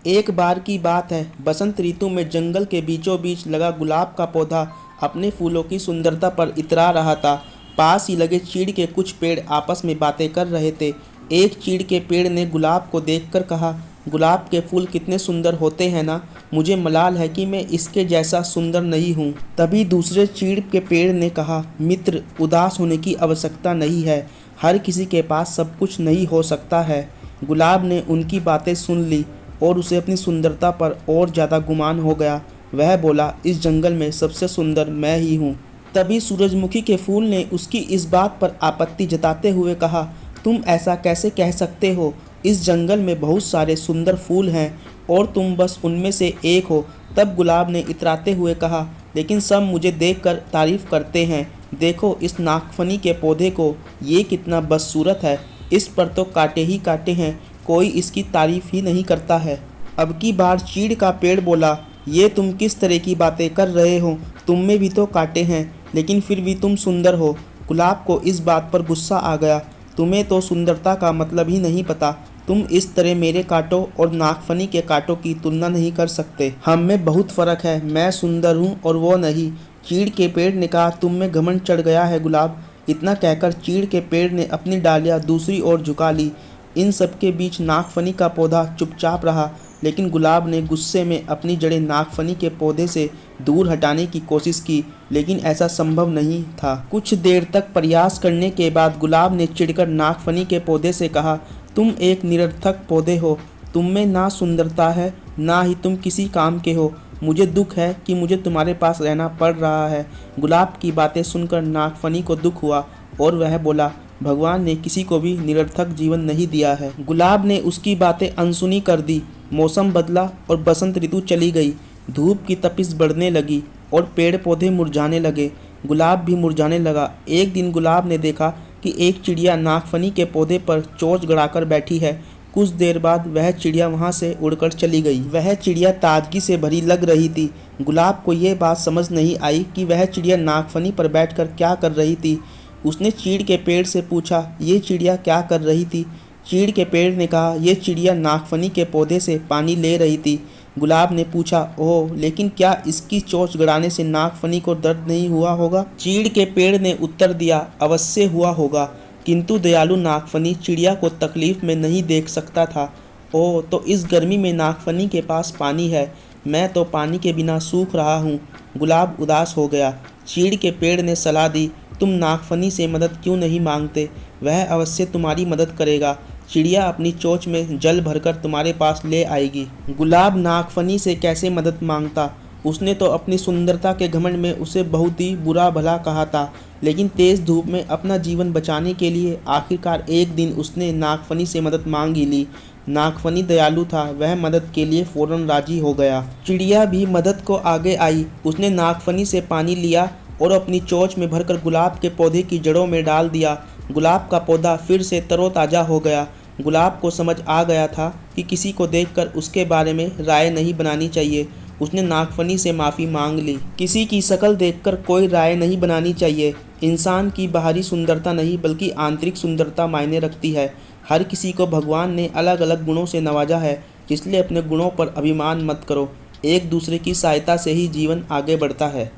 एक बार की बात है, बसंत ऋतु में जंगल के बीचों बीच लगा गुलाब का पौधा अपने फूलों की सुंदरता पर इतरा रहा था। पास ही लगे चीड़ के कुछ पेड़ आपस में बातें कर रहे थे। एक चीड़ के पेड़ ने गुलाब को देखकर कहा, गुलाब के फूल कितने सुंदर होते हैं ना, मुझे मलाल है कि मैं इसके जैसा सुंदर नहीं हूँ। तभी दूसरे चीड़ के पेड़ ने कहा, मित्र, उदास होने की आवश्यकता नहीं है, हर किसी के पास सब कुछ नहीं हो सकता है। गुलाब ने उनकी बातें सुन ली और उसे अपनी सुंदरता पर और ज़्यादा गुमान हो गया। वह बोला, इस जंगल में सबसे सुंदर मैं ही हूँ। तभी सूरजमुखी के फूल ने उसकी इस बात पर आपत्ति जताते हुए कहा, तुम ऐसा कैसे कह सकते हो, इस जंगल में बहुत सारे सुंदर फूल हैं और तुम बस उनमें से एक हो। तब गुलाब ने इतराते हुए कहा, लेकिन सब मुझे देखकर तारीफ करते हैं। देखो इस नागफनी के पौधे को, ये कितना बदसूरत है, इस पर तो कांटे ही कांटे हैं, कोई इसकी तारीफ ही नहीं करता है। अब की बार चीड़ का पेड़ बोला, ये तुम किस तरह की बातें कर रहे हो, तुम में भी तो कांटे हैं, लेकिन फिर भी तुम सुंदर हो। गुलाब को इस बात पर गुस्सा आ गया, तुम्हें तो सुंदरता का मतलब ही नहीं पता, तुम इस तरह मेरे कांटों और नागफनी के कांटों की तुलना नहीं कर सकते। हम में बहुत फ़र्क है, मैं सुंदर हूँ और वो नहीं। चीड़ के पेड़ ने कहा, तुम में घमंड चढ़ गया है गुलाब। इतना कहकर चीड़ के पेड़ ने अपनी डालियाँ दूसरी ओर झुका ली। इन सब के बीच नागफनी का पौधा चुपचाप रहा, लेकिन गुलाब ने गुस्से में अपनी जड़ें नागफनी के पौधे से दूर हटाने की कोशिश की, लेकिन ऐसा संभव नहीं था। कुछ देर तक प्रयास करने के बाद गुलाब ने चिढ़कर नागफनी के पौधे से कहा, तुम एक निरर्थक पौधे हो, तुम में ना सुंदरता है, ना ही तुम किसी काम के हो। मुझे दुख है कि मुझे तुम्हारे पास रहना पड़ रहा है। गुलाब की बातें सुनकर नागफनी को दुख हुआ और वह बोला, भगवान ने किसी को भी निरर्थक जीवन नहीं दिया है। गुलाब ने उसकी बातें अनसुनी कर दी। मौसम बदला और बसंत ऋतु चली गई। धूप की तपिश बढ़ने लगी और पेड़ पौधे मुरझाने लगे। गुलाब भी मुरझाने लगा। एक दिन गुलाब ने देखा कि एक चिड़िया नागफनी के पौधे पर चोंच गड़ाकर बैठी है। कुछ देर बाद वह चिड़िया वहाँ से उड़कर चली गई। वह चिड़िया ताजगी से भरी लग रही थी। गुलाब को यह बात समझ नहीं आई कि वह चिड़िया नागफनी पर बैठकर क्या कर रही थी। उसने चीड़ के पेड़ से पूछा, ये चिड़िया क्या कर रही थी। चीड़ के पेड़ ने कहा, यह चिड़िया नागफनी के पौधे से पानी ले रही थी। गुलाब ने पूछा, ओह, लेकिन क्या इसकी चोंच गड़ाने से नागफनी को दर्द नहीं हुआ होगा। चीड़ के पेड़ ने उत्तर दिया, अवश्य हुआ होगा, किंतु दयालु नागफनी चिड़िया को तकलीफ में नहीं देख सकता था। ओह, तो इस गर्मी में नागफनी के पास पानी है, मैं तो पानी के बिना सूख रहा हूँ। गुलाब उदास हो गया। चीड़ के पेड़ ने सलाह दी, तुम नागफनी से मदद क्यों नहीं मांगते, वह अवश्य तुम्हारी मदद करेगा। चिड़िया अपनी चोंच में जल भरकर तुम्हारे पास ले आएगी। गुलाब नागफनी से कैसे मदद मांगता, उसने तो अपनी सुंदरता के घमंड में उसे बहुत ही बुरा भला कहा था, लेकिन तेज़ धूप में अपना जीवन बचाने के लिए आखिरकार एक दिन उसने नागफनी से मदद मांग ही ली। नागफनी दयालु था, वह मदद के लिए फौरन राजी हो गया। चिड़िया भी मदद को आगे आई। उसने नागफनी से पानी लिया और अपनी चोंच में भरकर गुलाब के पौधे की जड़ों में डाल दिया। गुलाब का पौधा फिर से तरोताज़ा हो गया। गुलाब को समझ आ गया था कि किसी को देखकर उसके बारे में राय नहीं बनानी चाहिए। उसने नागफनी से माफ़ी मांग ली। किसी की शक्ल देखकर कोई राय नहीं बनानी चाहिए। इंसान की बाहरी सुंदरता नहीं बल्कि आंतरिक सुंदरता मायने रखती है। हर किसी को भगवान ने अलग अलग गुणों से नवाजा है, इसलिए अपने गुणों पर अभिमान मत करो। एक दूसरे की सहायता से ही जीवन आगे बढ़ता है।